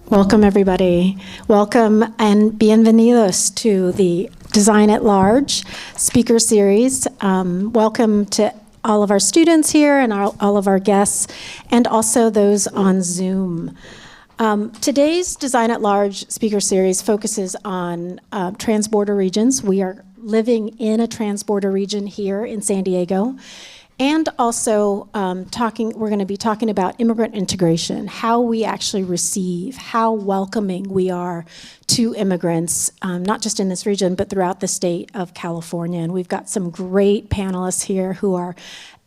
Welcome, everybody. Welcome and bienvenidos to the Design at Large speaker series. Welcome to all of our students here and all of our guests, and also those on Zoom. Today's Design at Large speaker series focuses on transborder regions. We are living in a transborder region here in San Diego. And also we're going to be talking about immigrant integration, how we actually receive, how welcoming we are to immigrants, not just in this region, but throughout the state of California. And we've got some great panelists here who are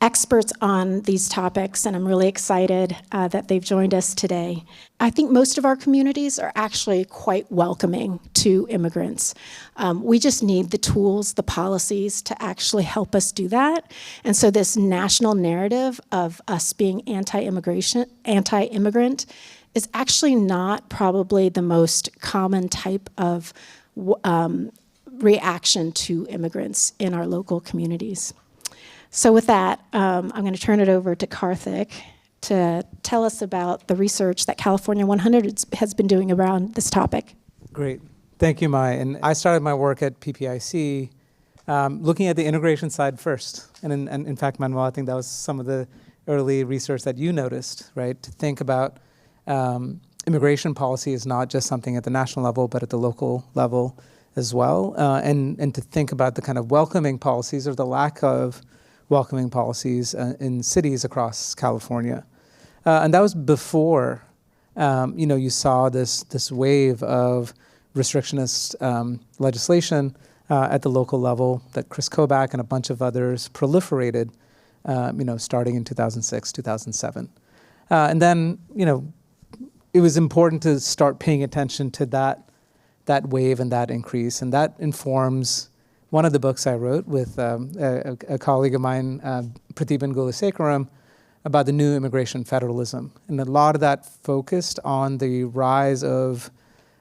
experts on these topics, and I'm really excited that they've joined us today. I think most of our communities are actually quite welcoming to immigrants. We just need the tools, the policies to actually help us do that. And so this national narrative of us being anti-immigrant is actually not probably the most common type of reaction to immigrants in our local communities. So with that, I'm going to turn it over to Karthik to tell us about the research that California 100 has been doing around this topic. Great. Thank you, Mai. And I started my work at PPIC looking at the integration side first. And in fact, Manuel, I think that was some of the early research that you noticed, right? To think about immigration policy is not just something at the national level, but at the local level as well. And to think about the kind of welcoming policies or the lack of welcoming policies in cities across California. And that was before, you saw this wave of restrictionist legislation at the local level that Chris Kobach and a bunch of others proliferated, starting in 2006, 2007. And then, it was important to start paying attention to that wave and that increase, and that informs one of the books I wrote with a colleague of mine, Pratibhan Gulasekaram, about the new immigration federalism. And a lot of that focused on the rise of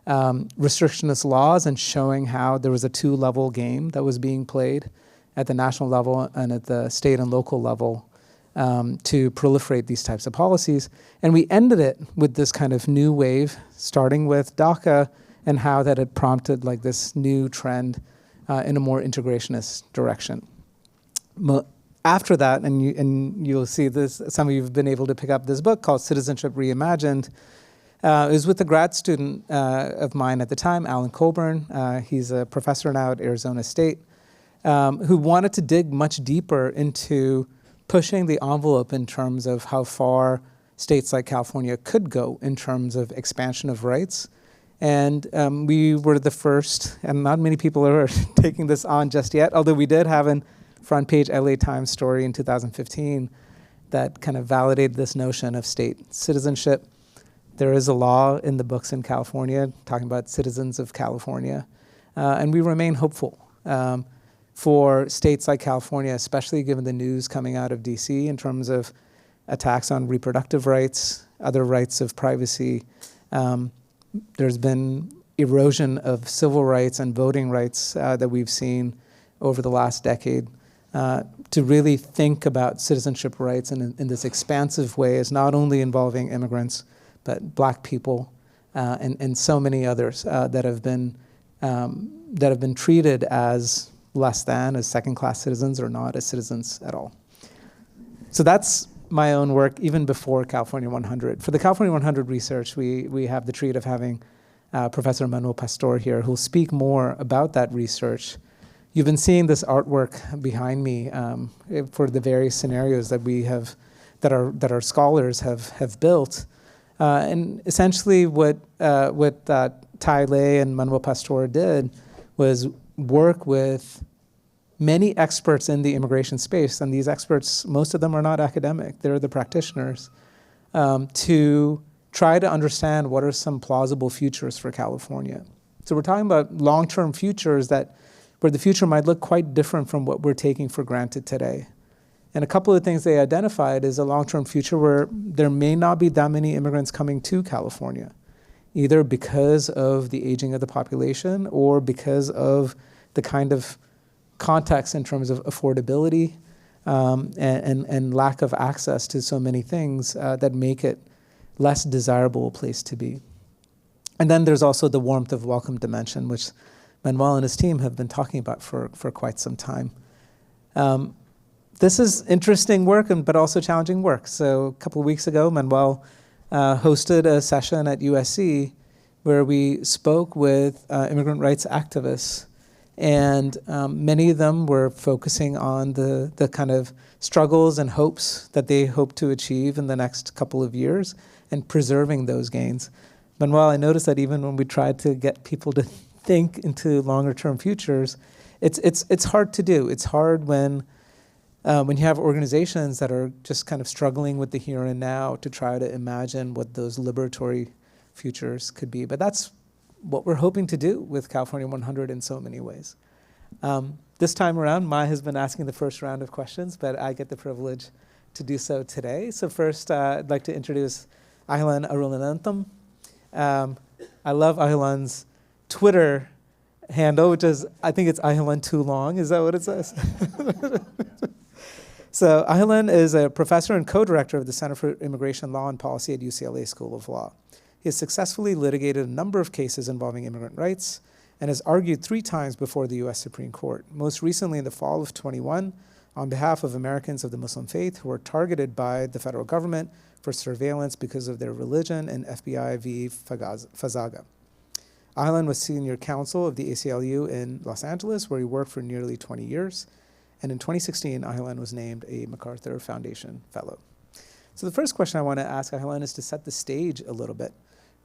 restrictionist laws and showing how there was a two-level game that was being played at the national level and at the state and local level to proliferate these types of policies. And we ended it with this kind of new wave, starting with DACA and how that had prompted like this new trend in a more integrationist direction. After that, and you'll see this, some of you have been able to pick up this book called Citizenship Reimagined. It was with a grad student of mine at the time, Alan Coburn. He's a professor now at Arizona State, who wanted to dig much deeper into pushing the envelope in terms of how far states like California could go in terms of expansion of rights. And we were the first, and not many people are taking this on just yet, although we did have a front page LA Times story in 2015 that kind of validated this notion of state citizenship. There is a law in the books in California talking about citizens of California, and we remain hopeful for states like California, especially given the news coming out of DC in terms of attacks on reproductive rights, other rights of privacy. There's been erosion of civil rights and voting rights that we've seen over the last decade. To really think about citizenship rights in this expansive way is not only involving immigrants, but Black people and so many others that have been treated as less than, as second-class citizens or not as citizens at all. So that's my own work even before California 100. For the California 100 research, we have the treat of having Professor Manuel Pastor here who'll speak more about that research. You've been seeing this artwork behind me for the various scenarios that we have, that our scholars have built. And essentially what Tai Lei and Manuel Pastor did was work with many experts in the immigration space, and these experts, most of them are not academic, they're the practitioners, to try to understand what are some plausible futures for California. So we're talking about long-term futures where the future might look quite different from what we're taking for granted today. And a couple of things they identified is a long-term future where there may not be that many immigrants coming to California, either because of the aging of the population or because of the kind of context in terms of affordability and lack of access to so many things that make it less desirable a place to be. And then there's also the warmth of welcome dimension, which Manuel and his team have been talking about for quite some time. This is interesting work, but also challenging work. So a couple of weeks ago, Manuel hosted a session at USC where we spoke with immigrant rights activists. And many of them were focusing on the kind of struggles and hopes that they hope to achieve in the next couple of years and preserving those gains. Manuel, I noticed that even when we tried to get people to think into longer term futures, it's hard to do. It's hard when you have organizations that are just kind of struggling with the here and now to try to imagine what those liberatory futures could be. But that's what we're hoping to do with California 100 in so many ways. This time around, Mai has been asking the first round of questions, but I get the privilege to do so today. So first, I'd like to introduce Ahilan Arulanantham. I love Ahilan's Twitter handle, which is, I think it's Ahilan Too Long. Is that what it says? So Ahilan is a professor and co-director of the Center for Immigration Law and Policy at UCLA School of Law. He has successfully litigated a number of cases involving immigrant rights and has argued 3 times before the U.S. Supreme Court, most recently in the fall of 21, on behalf of Americans of the Muslim faith who were targeted by the federal government for surveillance because of their religion in FBI v. Fazaga. Ahilan was senior counsel of the ACLU in Los Angeles, where he worked for nearly 20 years. And in 2016, Ahilan was named a MacArthur Foundation Fellow. So the first question I want to ask Ahilan is to set the stage a little bit,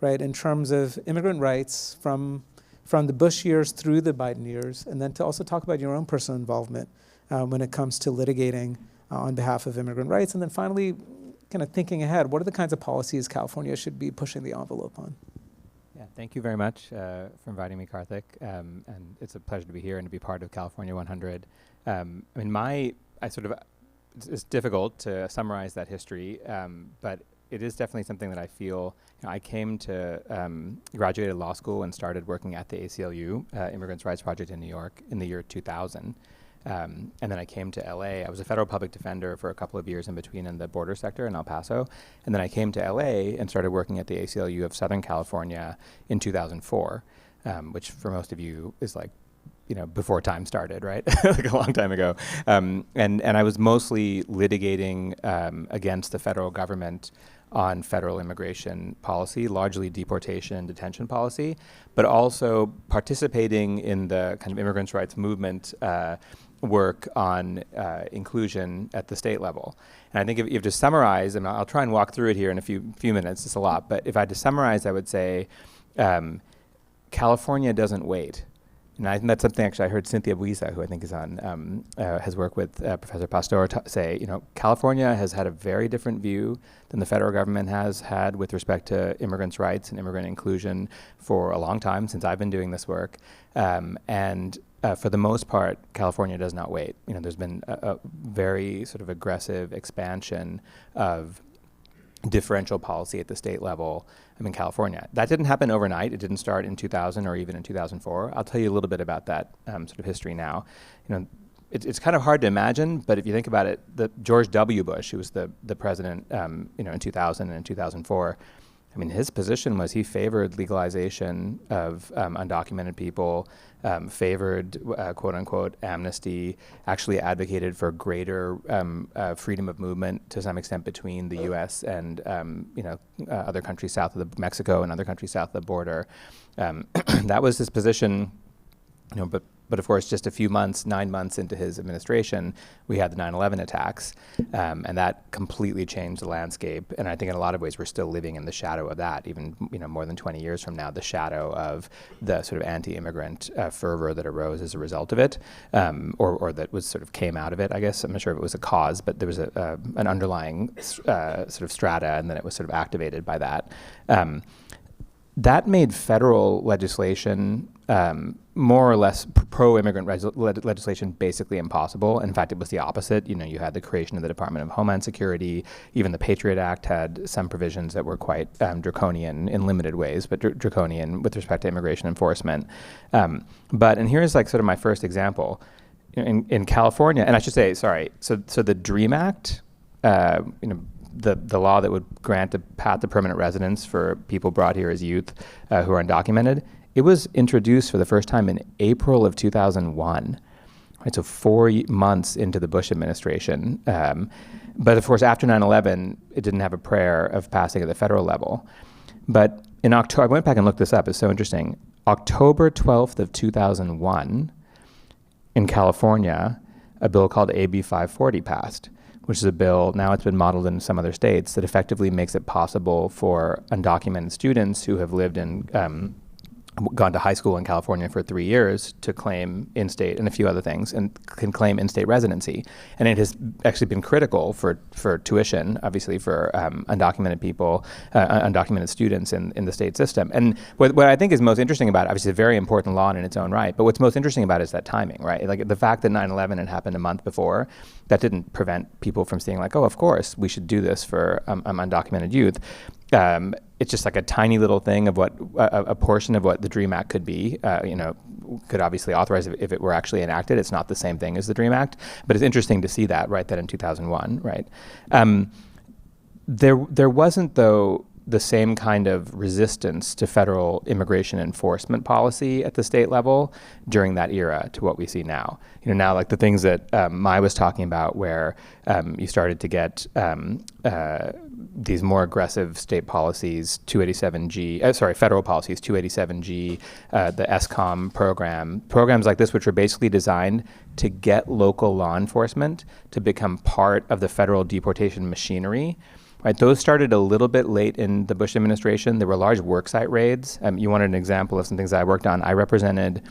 right, in terms of immigrant rights from the Bush years through the Biden years, and then to also talk about your own personal involvement when it comes to litigating on behalf of immigrant rights. And then finally, kind of thinking ahead, what are the kinds of policies California should be pushing the envelope on? Yeah, thank you very much for inviting me, Karthik. And it's a pleasure to be here and to be part of California 100. It's difficult to summarize that history, but it is definitely something that I feel. I came to graduated law school and started working at the ACLU, Immigrants' Rights Project in New York, in the year 2000. And then I came to LA. I was a federal public defender for a couple of years in between in the border sector in El Paso. And then I came to LA and started working at the ACLU of Southern California in 2004, which for most of you is like, before time started, right? Like a long time ago. And I was mostly litigating against the federal government on federal immigration policy, largely deportation and detention policy, but also participating in the kind of immigrants' rights movement work on inclusion at the state level. And I think if you have to summarize, and I'll try and walk through it here in a few minutes, it's a lot, but if I had to summarize, I would say California doesn't wait. And I think that's something actually I heard Cynthia Buiza, who I think is on, has worked with Professor Pastor, say, California has had a very different view than the federal government has had with respect to immigrants' rights and immigrant inclusion for a long time, since I've been doing this work. And for the most part, California does not wait. There's been a very sort of aggressive expansion of differential policy at the state level in California. That didn't happen overnight. It didn't start in 2000 or even in 2004. I'll tell you a little bit about that sort of history now. It's kind of hard to imagine, but if you think about it, George W. Bush, who was the president in 2000 and 2004, his position was he favored legalization of undocumented people, favored quote-unquote amnesty, actually advocated for greater freedom of movement to some extent between the U.S. and other countries south of Mexico and other countries south of the border. That was his position, but of course, just a few months, 9 months into his administration, we had the 9/11 attacks, and that completely changed the landscape. And I think in a lot of ways, we're still living in the shadow of that, even more than 20 years from now, the shadow of the sort of anti-immigrant fervor that arose as a result of it, or that was sort of came out of it, I guess. I'm not sure if it was a cause, but there was an underlying sort of strata, and then it was sort of activated by that. That made federal legislation more or less pro-immigrant legislation basically impossible. In fact, it was the opposite. You had the creation of the Department of Homeland Security. Even the Patriot Act had some provisions that were quite draconian in limited ways, but draconian with respect to immigration enforcement. And here's like sort of my first example. In California, and I should say, sorry, so the DREAM Act, the law that would grant a path to permanent residence for people brought here as youth who are undocumented, it was introduced for the first time in April of 2001. Right, so 4 months into the Bush administration. But of course, after 9/11, it didn't have a prayer of passing at the federal level. But in October, I went back and looked this up, it's so interesting. October 12th of 2001, in California, a bill called AB 540 passed, which is a bill, now it's been modeled in some other states, that effectively makes it possible for undocumented students who have lived in gone to high school in California for 3 years to claim in-state and a few other things, and can claim in-state residency. And it has actually been critical for tuition, obviously for undocumented people, undocumented students in the state system. And what I think is most interesting about it, obviously it's a very important law in its own right, but what's most interesting about it is that timing, right? Like the fact that 9/11 had happened a month before, that didn't prevent people from saying like, oh, of course, we should do this for undocumented youth. It's just like a tiny little thing of what a portion of what the DREAM Act could be. Could obviously authorize if it were actually enacted. It's not the same thing as the DREAM Act, but it's interesting to see that, right? That in 2001, right? There wasn't though the same kind of resistance to federal immigration enforcement policy at the state level during that era to what we see now. Now like the things that Mai was talking about, where you started to get these more aggressive state policies, 287G, federal policies, 287G, the ESCOM programs like this, which were basically designed to get local law enforcement to become part of the federal deportation machinery. Right, those started a little bit late in the Bush administration. There were large worksite raids. You wanted an example of some things I worked on. I represented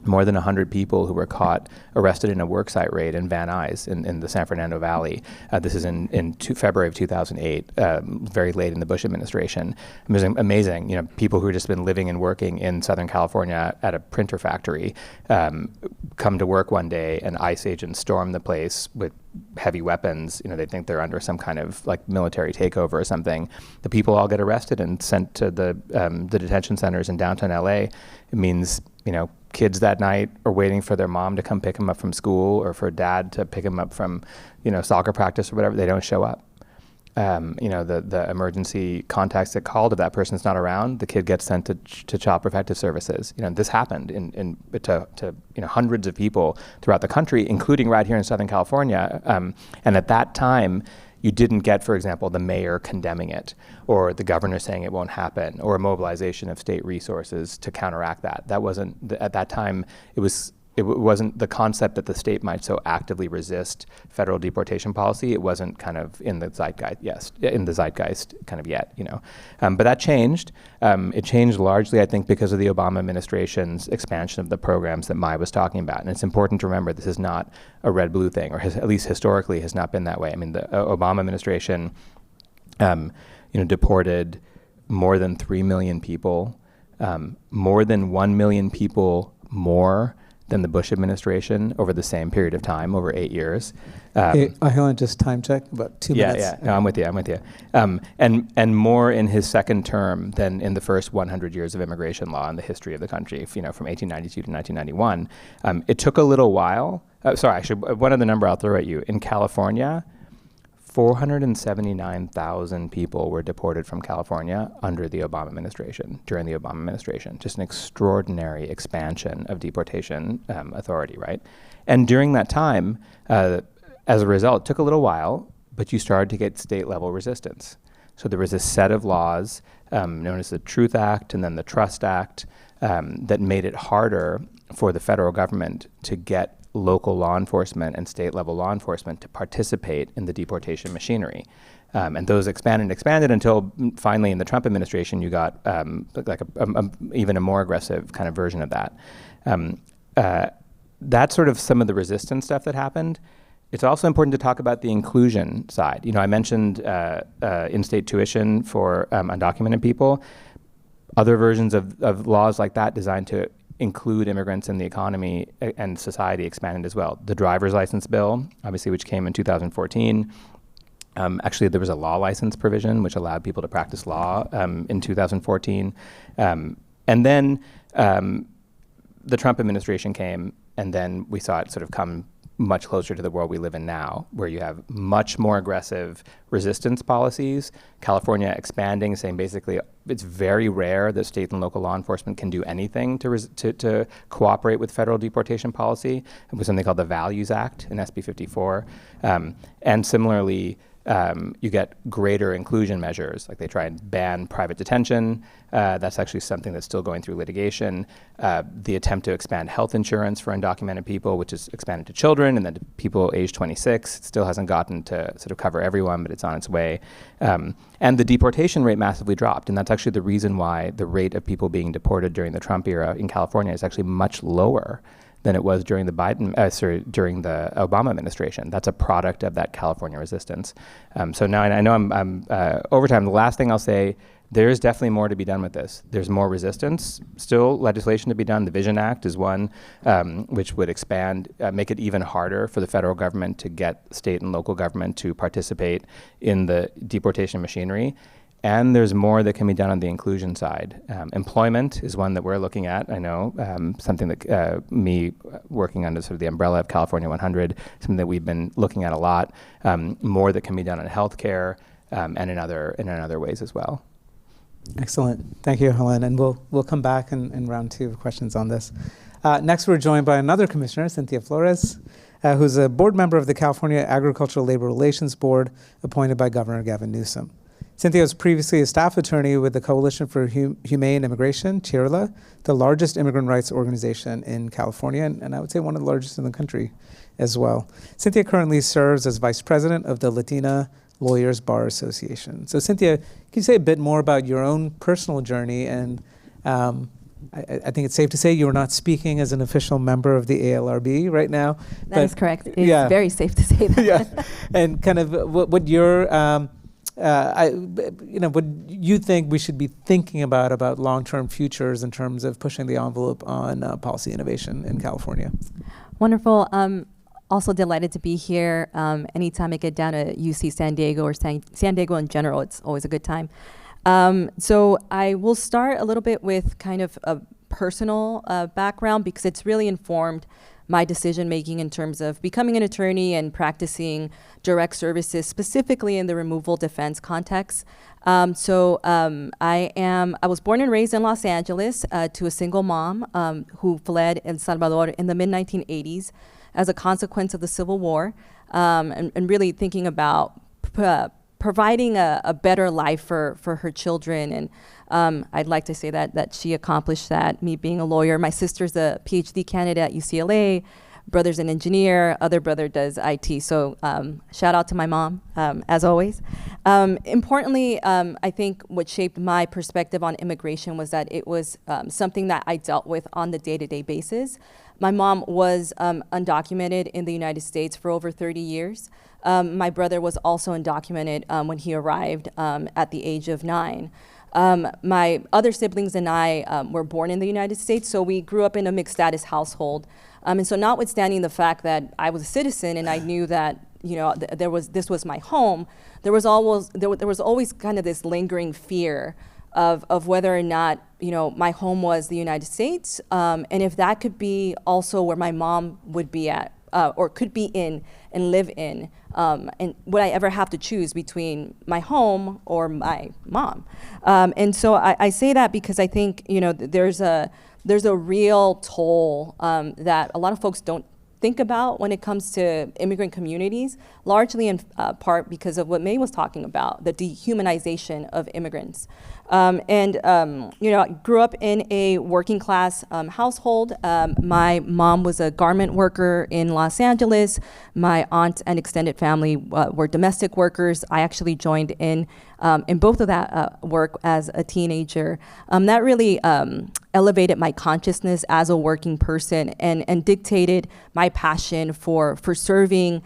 more than 100 people who were caught, arrested in a worksite raid in Van Nuys in the San Fernando Valley. This is in February of 2008, very late in the Bush administration. It was amazing. People who had just been living and working in Southern California at a printer factory come to work one day and ICE agents storm the place with heavy weapons. They think they're under some kind of like military takeover or something. The people all get arrested and sent to the detention centers in downtown LA. It means, kids that night are waiting for their mom to come pick them up from school or for dad to pick them up from, soccer practice or whatever. They don't show up. The emergency contacts that called, if that person's not around, the kid gets sent to Child Protective Services. This happened to hundreds of people throughout the country, including right here in Southern California. And at that time, you didn't get, for example, the mayor condemning it, or the governor saying it won't happen, or a mobilization of state resources to counteract that. That wasn't, at that time, it wasn't the concept that the state might so actively resist federal deportation policy. It wasn't kind of in the zeitgeist kind of yet, But that changed. It changed largely, I think, because of the Obama administration's expansion of the programs that Mai was talking about. And it's important to remember this is not a red-blue thing, or at least historically has not been that way. I mean, the Obama administration, deported more than 3 million people, more than 1 million people more than the Bush administration over the same period of time, over 8 years. Hey, I want to just time check, about 2 minutes. Yeah, no, I'm with you. And more in his second term than in the first 100 years of immigration law in the history of the country, from 1892 to 1991. It took a little while. One other number I'll throw at you. In California, 479,000 people were deported from California under the Obama administration, during the Obama administration. Just an extraordinary expansion of deportation authority, right? And during that time, as a result, it took a little while, but you started to get state-level resistance. So there was a set of laws known as the Truth Act and then the Trust Act that made it harder for the federal government to get local law enforcement and state-level law enforcement to participate in the deportation machinery. And those expanded until finally in the Trump administration you got even a more aggressive kind of version of that. That's sort of some of the resistance stuff that happened. It's also important to talk about the inclusion side. I mentioned in-state tuition for undocumented people. Other versions of laws like that designed to include immigrants in the economy and society expanded as well. The driver's license bill, obviously, which came in 2014. Actually, there was a law license provision which allowed people to practice law in 2014. And then the Trump administration came, and then we saw it sort of come much closer to the world we live in now, where you have much more aggressive resistance policies. California expanding, saying basically it's very rare that state and local law enforcement can do anything to cooperate with federal deportation policy. It was something called the Values Act in SB 54. And similarly, you get greater inclusion measures, like they try and ban private detention. That's actually something that's still going through litigation. The attempt to expand health insurance for undocumented people, which is expanded to children and then to people age 26, it still hasn't gotten to sort of cover everyone, but it's on its way. And the deportation rate massively dropped, and that's actually the reason why the rate of people being deported during the Trump era in California is actually much lower than it was during the during the Obama administration. That's a product of that California resistance. So now I know I'm over time. The last thing I'll say, there is definitely more to be done with this. There's more resistance, still legislation to be done. The Vision Act is one which would expand, make it even harder for the federal government to get state and local government to participate in the deportation machinery. And there's more that can be done on the inclusion side. Employment is one that we're looking at, I know, something that me working under sort of the umbrella of California 100, something that we've been looking at a lot. More that can be done on healthcare and in other ways as well. Excellent. Thank you, Helen. And we'll come back in round two of questions on this. Next, we're joined by another commissioner, Cynthia Flores, who's a board member of the California Agricultural Labor Relations Board, appointed by Governor Gavin Newsom. Cynthia was previously a staff attorney with the Coalition for Humane Immigration, CHIRLA, the largest immigrant rights organization in California, and I would say one of the largest in the country as well. Cynthia currently serves as vice president of the Latina Lawyers Bar Association. So Cynthia, can you say a bit more about your own personal journey? And I think it's safe to say you are not speaking as an official member of the ALRB right now. That is correct. It's very safe to say that. Yeah, and kind of what your what you think we should be thinking about long-term futures in terms of pushing the envelope on policy innovation in California. Wonderful. Also delighted to be here. Anytime I get down to UC San Diego or San Diego in general, it's always a good time. So I will start a little bit with kind of a personal background, because it's really informed my decision making in terms of becoming an attorney and practicing direct services, specifically in the removal defense context. I was born and raised in Los Angeles to a single mom who fled El Salvador in the mid-1980s as a consequence of the Civil War, and really thinking about providing a better life for her children. And I'd like to say that she accomplished that, me being a lawyer. My sister's a PhD candidate at UCLA, brother's an engineer, other brother does IT. So shout out to my mom, as always. Importantly, I think what shaped my perspective on immigration was that it was something that I dealt with on the day-to-day basis. My mom was undocumented in the United States for over 30 years. My brother was also undocumented when he arrived at the age of 9. My other siblings and I were born in the United States, so we grew up in a mixed status household. And so notwithstanding the fact that I was a citizen and I knew that this was my home, there was always kind of this lingering fear of whether or not my home was the United States, and if that could be also where my mom would be at, or could be in and live in, and would I ever have to choose between my home or my mom? And so I say that because I think there's a real toll that a lot of folks don't think about when it comes to immigrant communities, largely in part because of what May was talking about, the dehumanization of immigrants. I grew up in a working class household. My mom was a garment worker in Los Angeles. My aunt and extended family were domestic workers. I actually joined in both of that work as a teenager. That really elevated my consciousness as a working person and dictated my passion for serving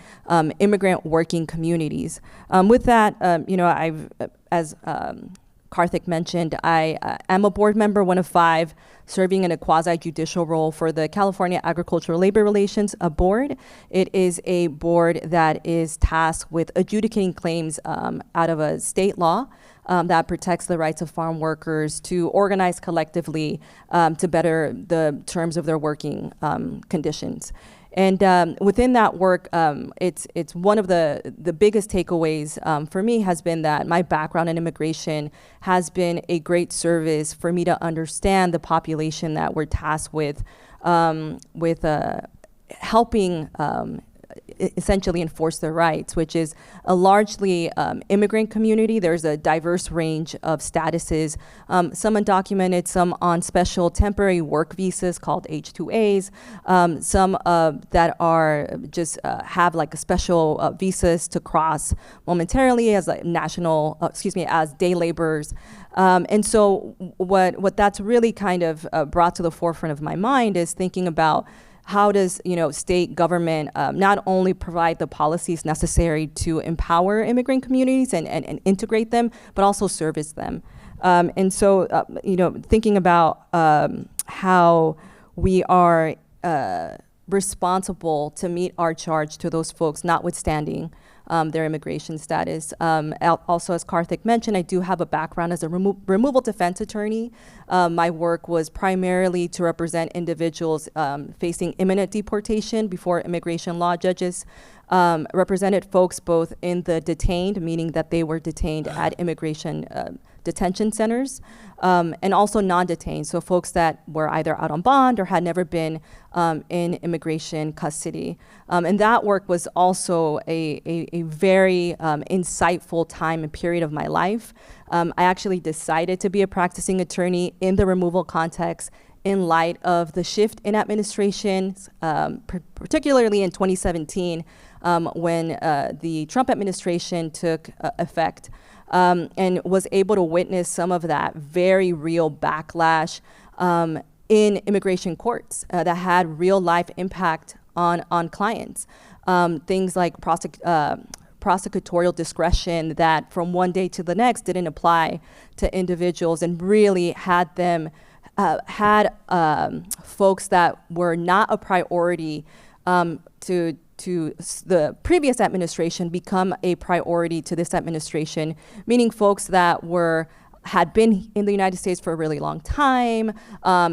immigrant working communities. With that, as Karthik mentioned, I am a board member, one of 5, serving in a quasi-judicial role for the California Agricultural Labor Relations Board. It is a board that is tasked with adjudicating claims out of a state law that protects the rights of farm workers to organize collectively to better the terms of their working conditions. And within that work, it's one of the biggest takeaways for me has been that my background in immigration has been a great service for me to understand the population that we're tasked with helping essentially enforce their rights, which is a largely immigrant community. There's a diverse range of statuses, some undocumented, some on special temporary work visas called H-2As, some that are just have like a special visas to cross momentarily as like as day laborers. And so what that's really kind of brought to the forefront of my mind is thinking about how does state government not only provide the policies necessary to empower immigrant communities and integrate them, but also service them. And so thinking about how we are responsible to meet our charge to those folks, notwithstanding their immigration status. Also, as Karthik mentioned, I do have a background as a removal defense attorney. My work was primarily to represent individuals facing imminent deportation before immigration law judges, represented folks both in the detained, meaning that they were detained at immigration detention centers, and also non-detained, so folks that were either out on bond or had never been in immigration custody. And that work was also a very insightful time and period of my life. I actually decided to be a practicing attorney in the removal context in light of the shift in administration, particularly in 2017, when the Trump administration took effect. And was able to witness some of that very real backlash in immigration courts that had real life impact on clients. Things like prosecutorial discretion that from one day to the next didn't apply to individuals and really had them, folks that were not a priority to the previous administration become a priority to this administration, meaning folks that had been in the United States for a really long time,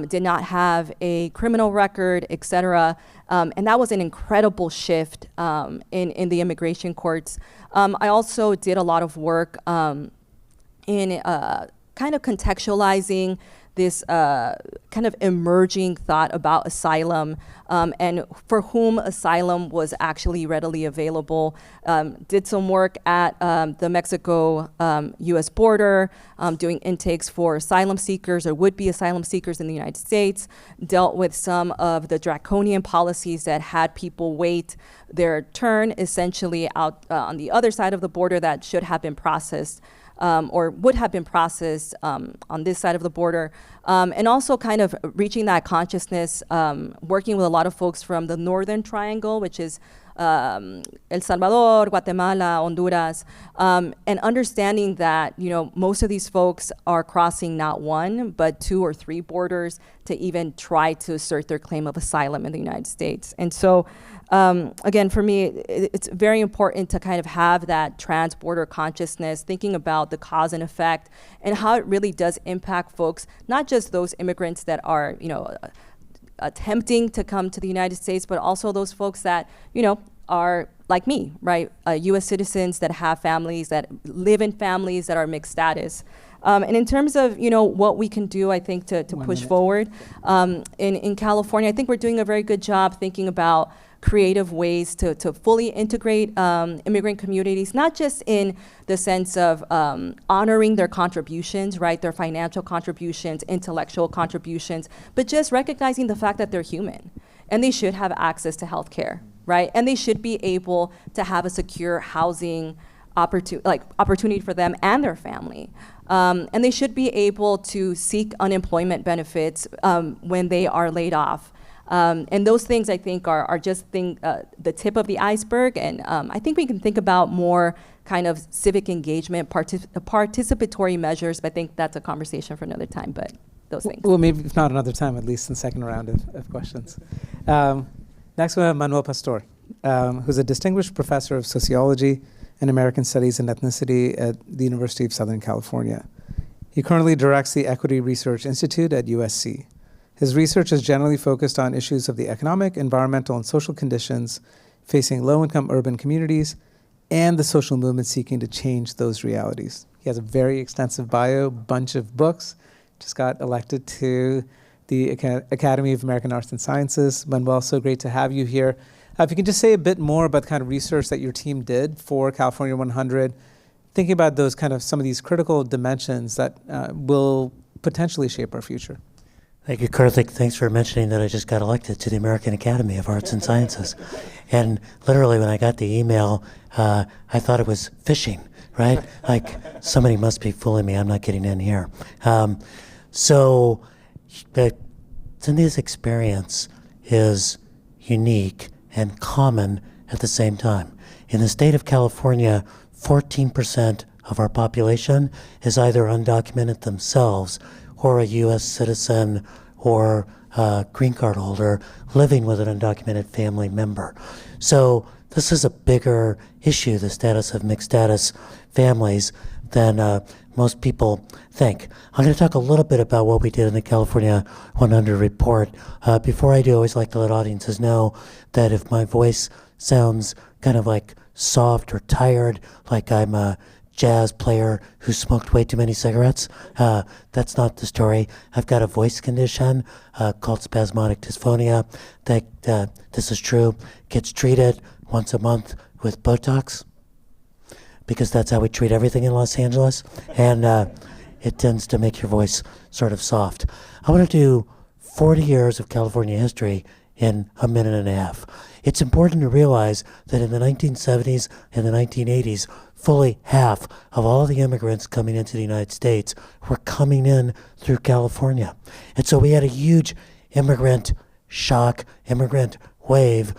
did not have a criminal record, et cetera. And that was an incredible shift in the immigration courts. I also did a lot of work in kind of contextualizing this kind of emerging thought about asylum and for whom asylum was actually readily available. Did some work at the Mexico-US border, doing intakes for asylum seekers or would-be asylum seekers in the United States, dealt with some of the draconian policies that had people wait their turn essentially out on the other side of the border that should have been processed or would have been processed on this side of the border. And also kind of reaching that consciousness, working with a lot of folks from the Northern Triangle, which is El Salvador, Guatemala, Honduras, and understanding that, most of these folks are crossing not one, but 2 or 3 borders to even try to assert their claim of asylum in the United States. And so, again, for me, it's very important to kind of have that transborder consciousness, thinking about the cause and effect and how it really does impact folks, not just those immigrants that are, attempting to come to the United States, but also those folks that, are like me, right? U.S. citizens that have families, that live in families that are mixed status. And in terms of, what we can do, I think, to push forward in California, I think we're doing a very good job thinking about creative ways to fully integrate immigrant communities, not just in the sense of honoring their contributions, right, their financial contributions, intellectual contributions, but just recognizing the fact that they're human and they should have access to health care, right? And they should be able to have a secure housing opportunity for them and their family. And they should be able to seek unemployment benefits when they are laid off. And those things, I think, are just the tip of the iceberg. And I think we can think about more kind of civic engagement, participatory measures. But I think that's a conversation for another time, but those things. Well, maybe if not another time, at least in the second round of questions. Next, we have Manuel Pastor, who's a distinguished professor of sociology and American Studies and Ethnicity at the University of Southern California. He currently directs the Equity Research Institute at USC. His research is generally focused on issues of the economic, environmental, and social conditions facing low-income urban communities and the social movement seeking to change those realities. He has a very extensive bio, bunch of books, just got elected to the Academy of American Arts and Sciences. Manuel, so great to have you here. If you can just say a bit more about the kind of research that your team did for California 100, thinking about those kind of some of these critical dimensions that will potentially shape our future. Thank you, Karthik. Thanks for mentioning that I just got elected to the American Academy of Arts and Sciences. And literally when I got the email, I thought it was phishing, right? Like, somebody must be fooling me. I'm not getting in here. So Cynthia's experience is unique and common at the same time. In the state of California, 14% of our population is either undocumented themselves or a U.S. citizen or a green card holder living with an undocumented family member. So this is a bigger issue, the status of mixed status families, than most people think. I'm going to talk a little bit about what we did in the California 100 report. Before I do, I always like to let audiences know that if my voice sounds kind of like soft or tired, like I'm a jazz player who smoked way too many cigarettes, that's not the story. I've got a voice condition called spasmodic dysphonia that, this is true, gets treated once a month with Botox, because that's how we treat everything in Los Angeles, and it tends to make your voice sort of soft. I want to do 40 years of California history in a minute and a half. It's important to realize that in the 1970s and the 1980s, fully half of all the immigrants coming into the United States were coming in through California. And so we had a huge immigrant shock, immigrant wave,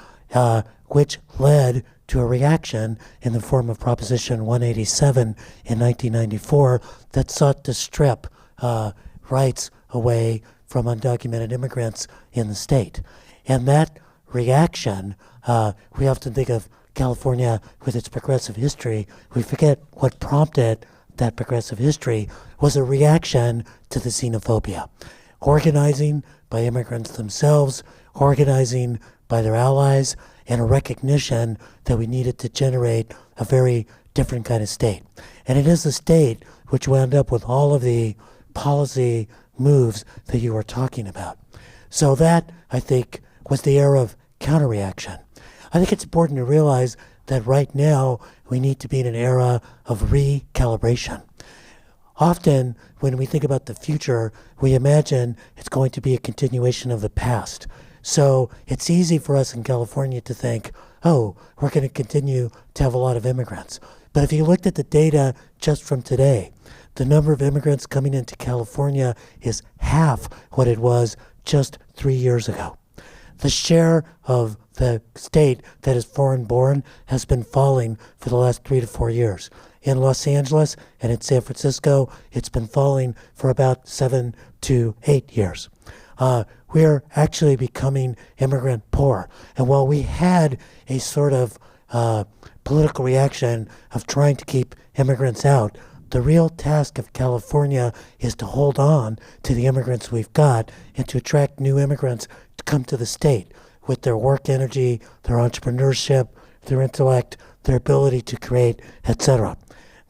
which led to a reaction in the form of Proposition 187 in 1994 that sought to strip rights away from undocumented immigrants in the state. And that reaction, we often think of California with its progressive history. We forget what prompted that progressive history was a reaction to the xenophobia. Organizing by immigrants themselves, organizing by their allies, and a recognition that we needed to generate a very different kind of state. And it is the state which wound up with all of the policy moves that you were talking about. So that, I think, was the era of counterreaction. I think it's important to realize that right now we need to be in an era of recalibration. Often, when we think about the future, we imagine it's going to be a continuation of the past. So it's easy for us in California to think, oh, we're going to continue to have a lot of immigrants. But if you looked at the data just from today, the number of immigrants coming into California is half what it was just 3 years ago. The share of the state that is foreign-born has been falling for the last 3 to 4 years. In Los Angeles and in San Francisco, it's been falling for about 7 to 8 years. We're actually becoming immigrant poor. And while we had a sort of political reaction of trying to keep immigrants out, the real task of California is to hold on to the immigrants we've got and to attract new immigrants to come to the state with their work energy, their entrepreneurship, their intellect, their ability to create, etc.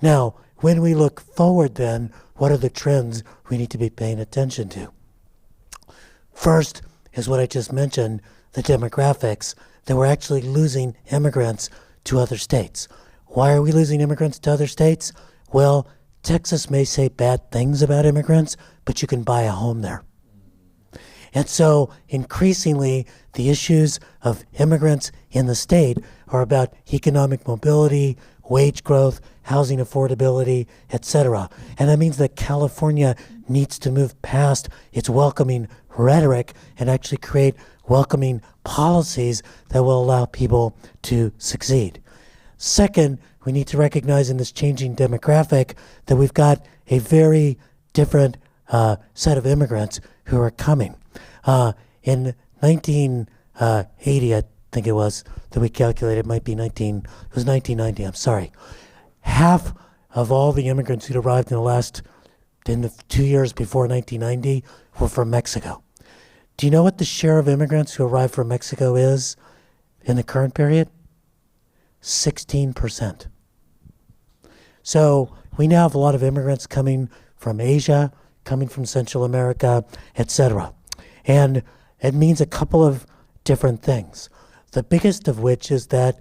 Now, when we look forward then, what are the trends we need to be paying attention to? First is what I just mentioned, the demographics, that we're actually losing immigrants to other states. Why are we losing immigrants to other states? Well, Texas may say bad things about immigrants, but you can buy a home there. And so increasingly, the issues of immigrants in the state are about economic mobility, wage growth, housing affordability, etc. And that means that California needs to move past its welcoming rhetoric and actually create welcoming policies that will allow people to succeed. Second, we need to recognize in this changing demographic that we've got a very different set of immigrants who are coming. In 1980, I think it was, that we calculated, it was 1990, I'm sorry. Half of all the immigrants who'd arrived in the 2 years before 1990 were from Mexico. Do you know what the share of immigrants who arrive from Mexico is in the current period? 16%. So we now have a lot of immigrants coming from Asia, coming from Central America, etc. And it means a couple of different things. The biggest of which is that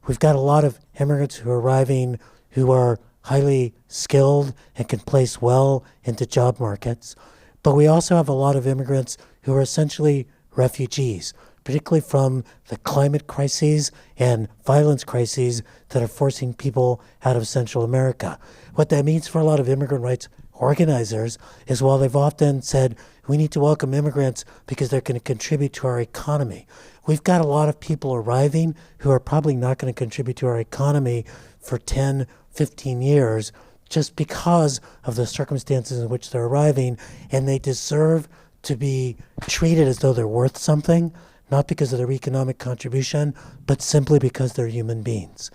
we've got a lot of immigrants who are arriving who are highly skilled and can place well into job markets. But we also have a lot of immigrants who are essentially refugees, particularly from the climate crises and violence crises that are forcing people out of Central America. What that means for a lot of immigrant rights organizers is while they've often said, we need to welcome immigrants because they're going to contribute to our economy, we've got a lot of people arriving who are probably not going to contribute to our economy for 10, 15 years just because of the circumstances in which they're arriving, and they deserve to be treated as though they're worth something, not because of their economic contribution, but simply because they're human beings.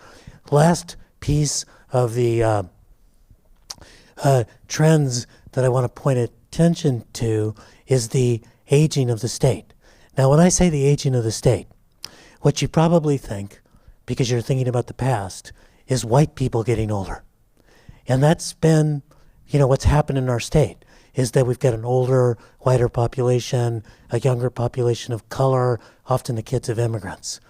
Last piece of the trends that I want to point attention to is the aging of the state. Now, when I say the aging of the state, what you probably think, because you're thinking about the past, is white people getting older. And that's been, what's happened in our state, is that we've got an older, whiter population, a younger population of color, often the kids of immigrants.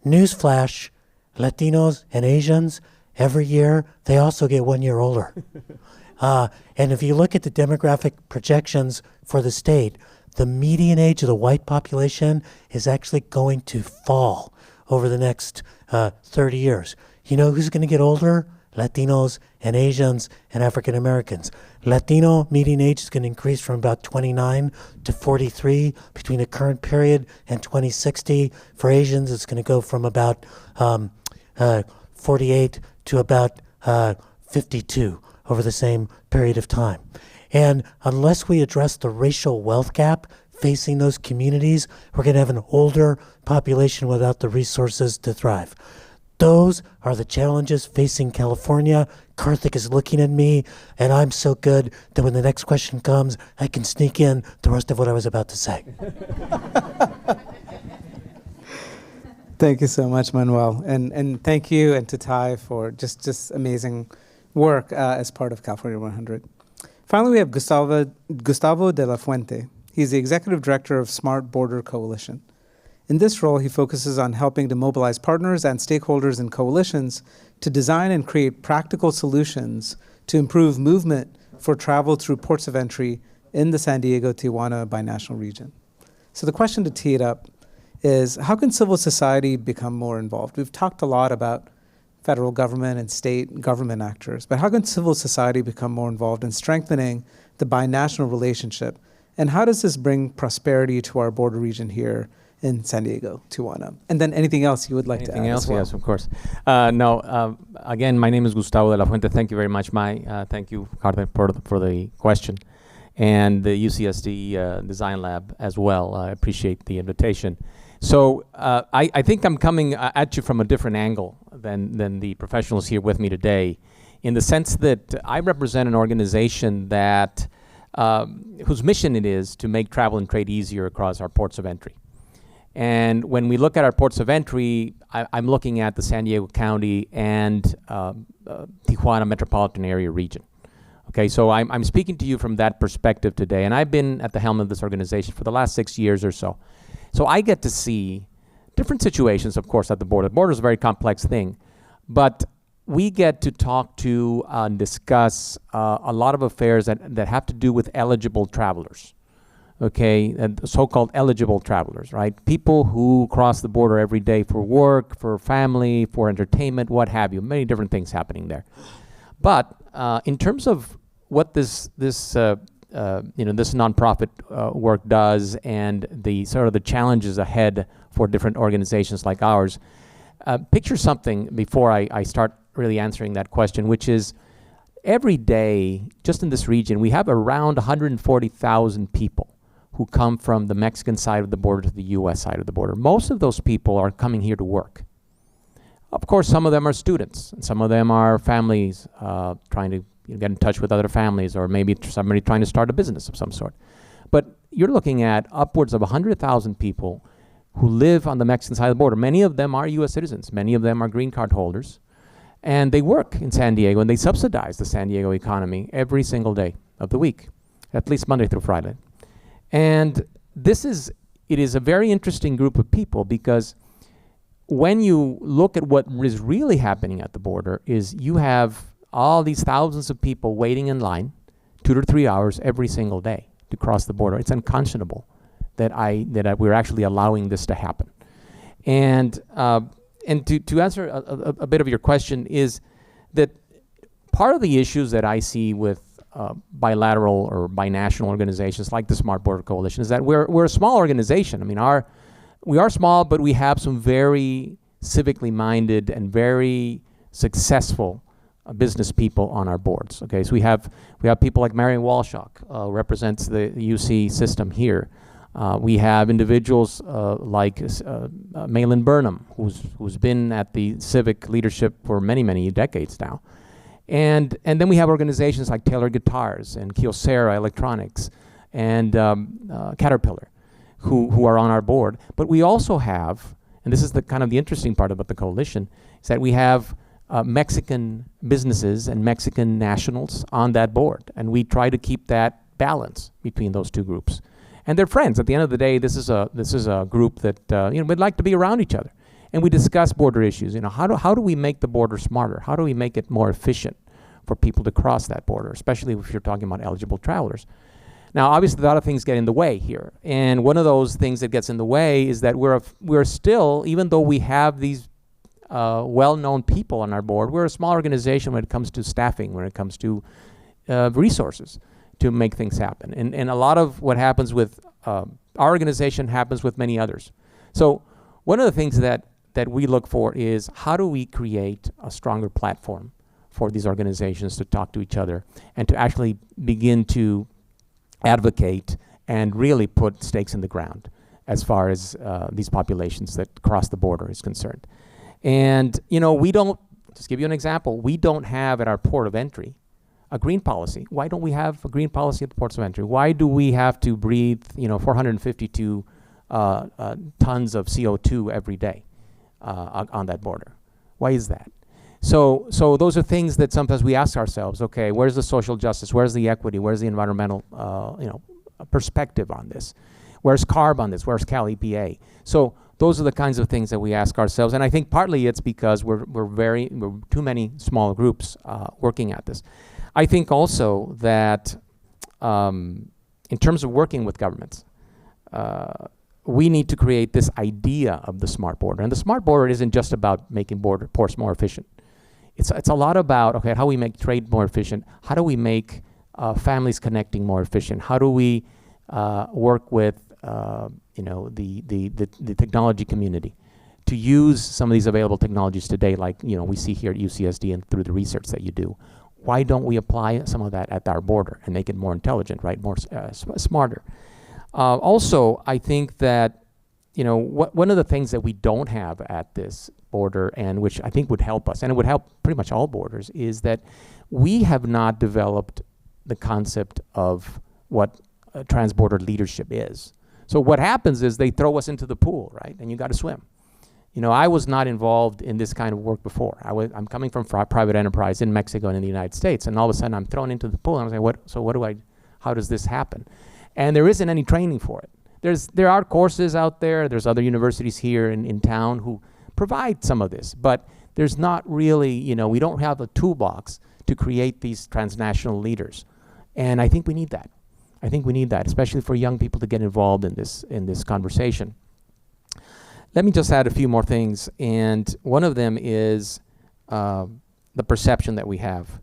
Newsflash, Latinos and Asians, every year, they also get 1 year older. And if you look at the demographic projections for the state, the median age of the white population is actually going to fall over the next 30 years. You know who's going to get older? Latinos and Asians and African Americans. Latino median age is going to increase from about 29 to 43 between the current period and 2060. For Asians, it's going to go from about 48 to about 52 over the same period of time. And unless we address the racial wealth gap facing those communities, we're going to have an older population without the resources to thrive. Those are the challenges facing California. Karthik is looking at me, and I'm so good that when the next question comes, I can sneak in the rest of what I was about to say. Thank you so much, Manuel. And thank you and to Ty for just amazing work as part of California 100. Finally, we have Gustavo de la Fuente. He's the Executive Director of Smart Border Coalition. In this role, he focuses on helping to mobilize partners and stakeholders in coalitions to design and create practical solutions to improve movement for travel through ports of entry in the San Diego-Tijuana binational region. So the question to tee it up is, how can civil society become more involved? We've talked a lot about federal government and state government actors, but how can civil society become more involved in strengthening the binational relationship? And how does this bring prosperity to our border region here in San Diego, Tijuana? And then anything else you would like to add? Anything else? As well? Yes, of course. Again, my name is Gustavo de la Fuente. Thank you very much, Mai. Thank you, Carter, for the question. And the UCSD Design Lab as well. I appreciate the invitation. So I think I'm coming at you from a different angle than the professionals here with me today, in the sense that I represent an organization that whose mission it is to make travel and trade easier across our ports of entry. And when we look at our ports of entry, I'm looking at the San Diego County and Tijuana metropolitan area region. Okay, so I'm speaking to you from that perspective today, and I've been at the helm of this organization for the last 6 years or so. So I get to see different situations, of course, at the border. The border is a very complex thing, but we get to talk to and discuss a lot of affairs that have to do with eligible travelers. Okay, and so-called eligible travelers, right? People who cross the border every day for work, for family, for entertainment, what have you. Many different things happening there. But in terms of what this nonprofit work does, and the sort of the challenges ahead for different organizations like ours, picture something before I start really answering that question, which is every day, just in this region, we have around 140,000 people who come from the Mexican side of the border to the U.S. side of the border. Most of those people are coming here to work. Of course, some of them are students, and some of them are families trying to get in touch with other families, or maybe somebody trying to start a business of some sort. But you're looking at upwards of 100,000 people who live on the Mexican side of the border. Many of them are U.S. citizens. Many of them are green card holders. And they work in San Diego, and they subsidize the San Diego economy every single day of the week, at least Monday through Friday. And it is a very interesting group of people, because when you look at what is really happening at the border is you have all these thousands of people waiting in line 2 to 3 hours every single day to cross the border. It's unconscionable that we're actually allowing this to happen. And to answer a bit of your question is that part of the issues that I see with bilateral or binational organizations like the Smart Border Coalition is that we're a small organization. I mean, we are small, but we have some very civically minded and very successful business people on our boards. Okay, so we have people like Marion Walshock, represents the UC system here. We have individuals like Malin Burnham, who's been at the civic leadership for many decades now. And then we have organizations like Taylor Guitars and Kyocera Electronics and Caterpillar, who are on our board. But we also have, and this is the kind of the interesting part about the coalition, is that we have Mexican businesses and Mexican nationals on that board. And we try to keep that balance between those two groups. And they're friends. At the end of the day, this is a group that we'd like to be around each other. And we discuss border issues. How do we make the border smarter? How do we make it more efficient for people to cross that border, especially if you're talking about eligible travelers? Now, obviously, a lot of things get in the way here. And one of those things that gets in the way is that we're still, even though we have these well-known people on our board, we're a small organization when it comes to staffing, when it comes to resources to make things happen. And a lot of what happens with our organization happens with many others. So one of the things that we look for is how do we create a stronger platform for these organizations to talk to each other and to actually begin to advocate and really put stakes in the ground as far as these populations that cross the border is concerned. And we don't, just give you an example, we don't have at our port of entry a green policy. Why don't we have a green policy at the ports of entry? Why do we have to breathe 452 tons of CO2 every day on that border? Why is that? So those are things that sometimes we ask ourselves, okay, where's the social justice? Where's the equity? Where's the environmental perspective on this? Where's CARB on this? Where's Cal EPA? So those are the kinds of things that we ask ourselves. And I think partly it's because we're too many small groups working at this. I think also that in terms of working with governments, we need to create this idea of the smart border. And the smart border isn't just about making ports more efficient. It's a lot about, okay, how do we make trade more efficient? How do we make families connecting more efficient? How do we work with the technology community to use some of these available technologies today, like we see here at UCSD and through the research that you do? Why don't we apply some of that at our border and make it more intelligent, right? More smarter. Also, I think that one of the things that we don't have at this border, and which I think would help us, and it would help pretty much all borders, is that we have not developed the concept of what transborder leadership is. So what happens is they throw us into the pool, right? And you got to swim. I was not involved in this kind of work before. I'm coming from private enterprise in Mexico and in the United States, and all of a sudden I'm thrown into the pool, and I'm saying, how does this happen? And there isn't any training for it. There are courses out there. There's other universities here in town who provide some of this, but there's not really, we don't have a toolbox to create these transnational leaders. And I think we need that. I think we need that, especially for young people to get involved in this conversation. Let me just add a few more things, and one of them is the perception that we have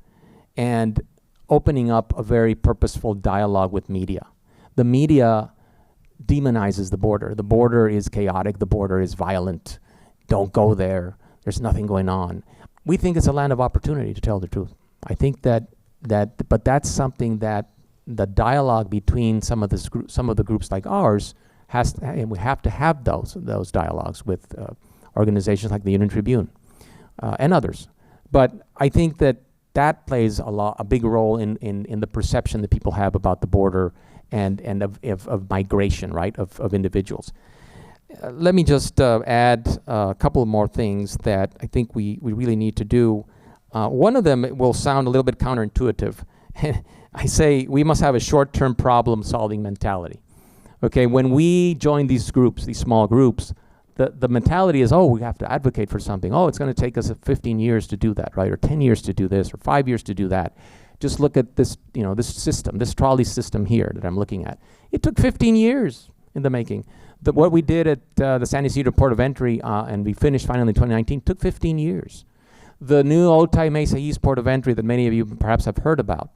and opening up a very purposeful dialogue with media. The media demonizes the border. The border is chaotic. The border is violent. Don't go there. There's nothing going on. We think it's a land of opportunity, to tell the truth. I think but that's something that the dialogue between some of the groups like ours and we have to have those dialogues with organizations like the Union Tribune and others. But I think that plays a big role in the perception that people have about the border and of migration, right, of individuals. Let me just add a couple more things that I think we really need to do. One of them will sound a little bit counterintuitive. I say we must have a short-term problem-solving mentality. Okay, when we join these groups, these small groups, the mentality is, oh, we have to advocate for something. Oh, it's going to take us 15 years to do that, right? Or 10 years to do this, or 5 years to do that. Just look at this, this system, this trolley system here that I'm looking at. It took 15 years in the making. What we did at the San Ysidro port of entry, and we finished finally in 2019, took 15 years. The new Otay Mesa East port of entry that many of you perhaps have heard about,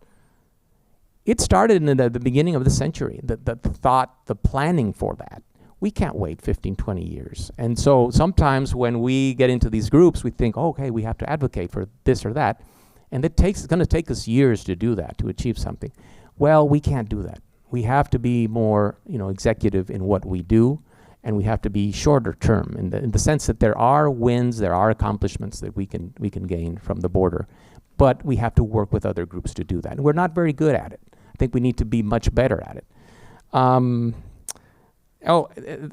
it started in the beginning of the century, the thought, the planning for that. We can't wait 15, 20 years. And so sometimes when we get into these groups, we think, oh, okay, we have to advocate for this or that. And it's going to take us years to do that, to achieve something. Well, we can't do that. We have to be more, executive in what we do, and we have to be shorter term in the sense that there are wins, there are accomplishments that we can guin from the border, but we have to work with other groups to do that. And we're not very good at it. I think we need to be much better at it. The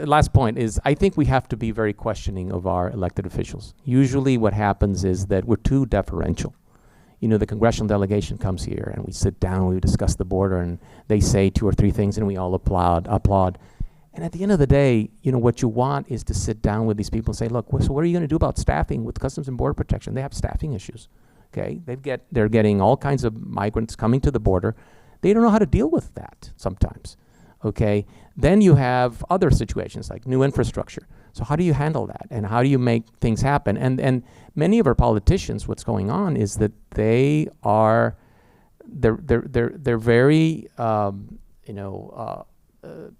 last point is I think we have to be very questioning of our elected officials. Usually what happens is that we're too deferential. The congressional delegation comes here and we sit down, we discuss the border, and they say 2 or 3 things and we all applaud. And at the end of the day, what you want is to sit down with these people and say, look, so what are you going to do about staffing with Customs and Border Protection? They have staffing issues. Okay, they're getting all kinds of migrants coming to the border. They don't know how to deal with that sometimes. Okay, then you have other situations like new infrastructure. So how do you handle that, and how do you make things happen? And many of our politicians, what's going on is that they're very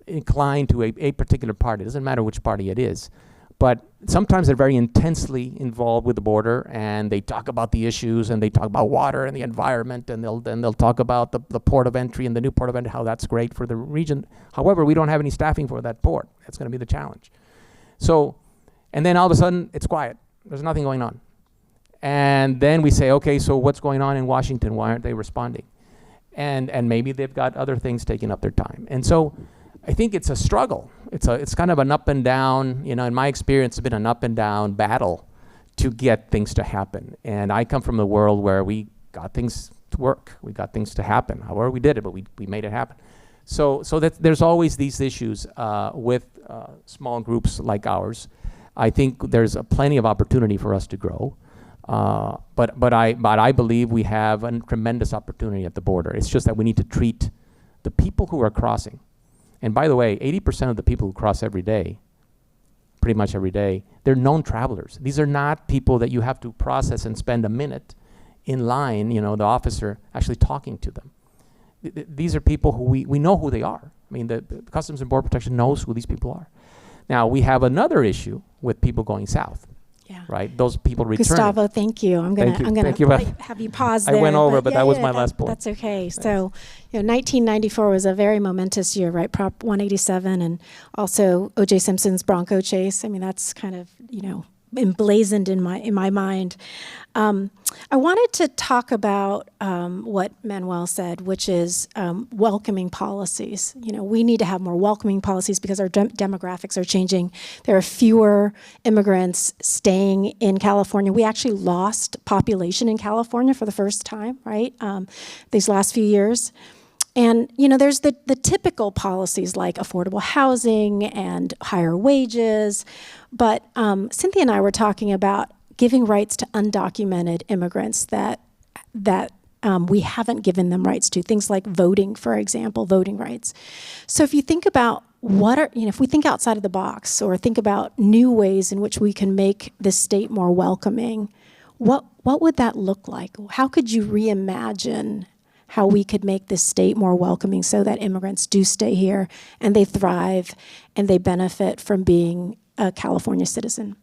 inclined to a particular party. It doesn't matter which party it is, but sometimes they're very intensely involved with the border, and they talk about the issues, and they talk about water and the environment, and they'll talk about the port of entry and the new port of entry, how that's great for the region. However, we don't have any staffing for that port. That's going to be the challenge. So, and then all of a sudden, it's quiet. There's nothing going on. And then we say, okay, so what's going on in Washington? Why aren't they responding? And maybe they've got other things taking up their time. And so I think it's a struggle. It's kind of an up and down, in my experience, it's been an up and down battle to get things to happen. And I come from the world where we got things to work. We got things to happen. However, we did it, but we made it happen. So that there's always these issues with small groups like ours. I think there's plenty of opportunity for us to grow. But I believe we have a tremendous opportunity at the border. It's just that we need to treat the people who are crossing. And by the way, 80% of the people who cross every day, pretty much every day, they're known travelers. These are not people that you have to process and spend a minute in line, the officer actually talking to them. These are people who we know who they are. I mean, the Customs and Border Protection knows who these people are. Now, we have another issue with people going south. Yeah. Right? Those people return. Gustavo, thank you. I'm gonna have you pause there. I went over, but that was my last point. That's okay. Thanks. So, 1994 was a very momentous year, right? Prop 187, and also O.J. Simpson's Bronco chase. I mean, that's kind of emblazoned in my mind. I wanted to talk about what Manuel said, which is welcoming policies. We need to have more welcoming policies because our demographics are changing. There are fewer immigrants staying in California. We actually lost population in California for the first time, right? These last few years. And, there's the typical policies like affordable housing and higher wages. But Cynthia and I were talking about giving rights to undocumented immigrants that we haven't given them rights to. Things like voting, for example, voting rights. So if you think about if we think outside of the box or think about new ways in which we can make this state more welcoming, what would that look like? How could you reimagine how we could make this state more welcoming so that immigrants do stay here and they thrive and they benefit from being a California citizen?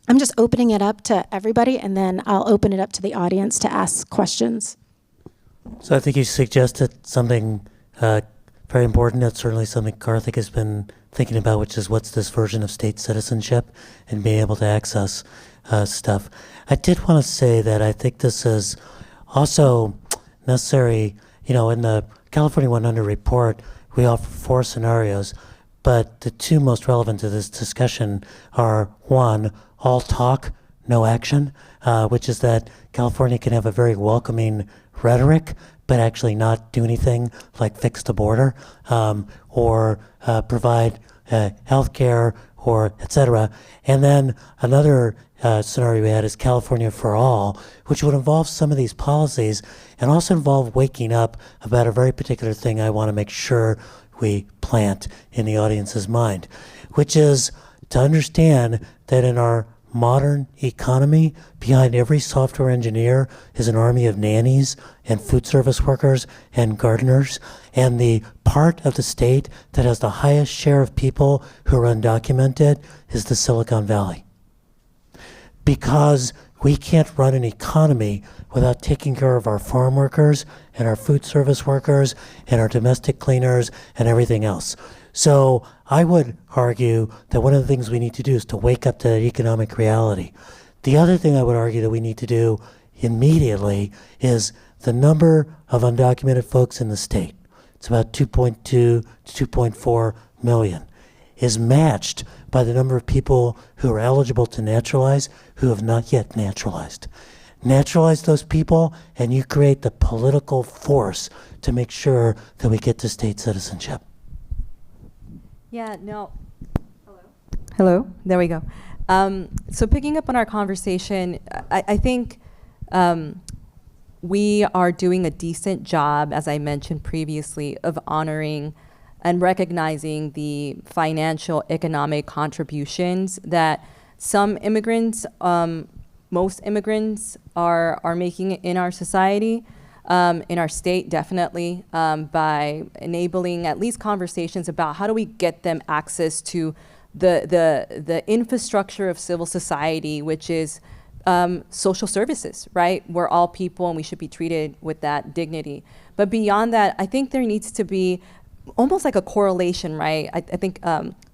I'm just opening it up to everybody, and then I'll open it up to the audience to ask questions. So I think you suggested something very important. That's certainly something Karthik has been thinking about, which is what's this version of state citizenship and being able to access stuff. I did want to say that I think this is also necessary, in the California 100 report, we offer 4 scenarios, but the 2 most relevant to this discussion are, 1, all talk, no action, which is that California can have a very welcoming rhetoric, but actually not do anything like fix the border or provide health care or et cetera. And then another scenario we had is California for All, which would involve some of these policies and also involve waking up about a very particular thing I want to make sure we plant in the audience's mind, which is to understand that in our modern economy, behind every software engineer is an army of nannies and food service workers and gardeners, and the part of the state that has the highest share of people who are undocumented is the Silicon Valley. Because we can't run an economy without taking care of our farm workers and our food service workers and our domestic cleaners and everything else. So I would argue that one of the things we need to do is to wake up to that economic reality. The other thing I would argue that we need to do immediately is the number of undocumented folks in the state, it's about 2.2 to 2.4 million, is matched by the number of people who are eligible to naturalize who have not yet naturalized. Naturalize those people and you create the political force to make sure that we get to state citizenship. Yeah, no. Hello, there we go. So picking up on our conversation, I think we are doing a decent job, as I mentioned previously, of honoring and recognizing the financial economic contributions that some immigrants, most immigrants are making in our society. In our state, definitely, by enabling at least conversations about how do we get them access to the infrastructure of civil society, which is social services, right? We're all people and we should be treated with that dignity. But beyond that, I think there needs to be almost like a correlation, right? I think,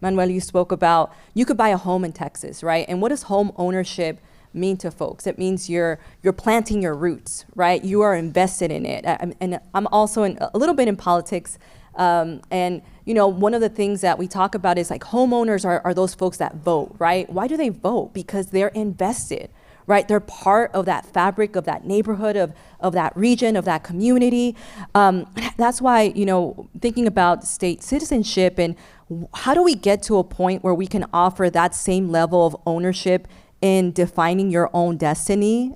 Manuel, you spoke about, you could buy a home in Texas, right? And what does home ownership mean to folks? It means you're planting your roots, right? You are invested in it. And I'm also a little bit in politics. And you know, one of the things that we talk about is like homeowners are those folks that vote, right? Why do they vote? Because they're invested, right? They're part of that fabric of that neighborhood, of that region, of that community. That's why, you know, thinking about state citizenship and how do we get to a point where we can offer that same level of ownership in defining your own destiny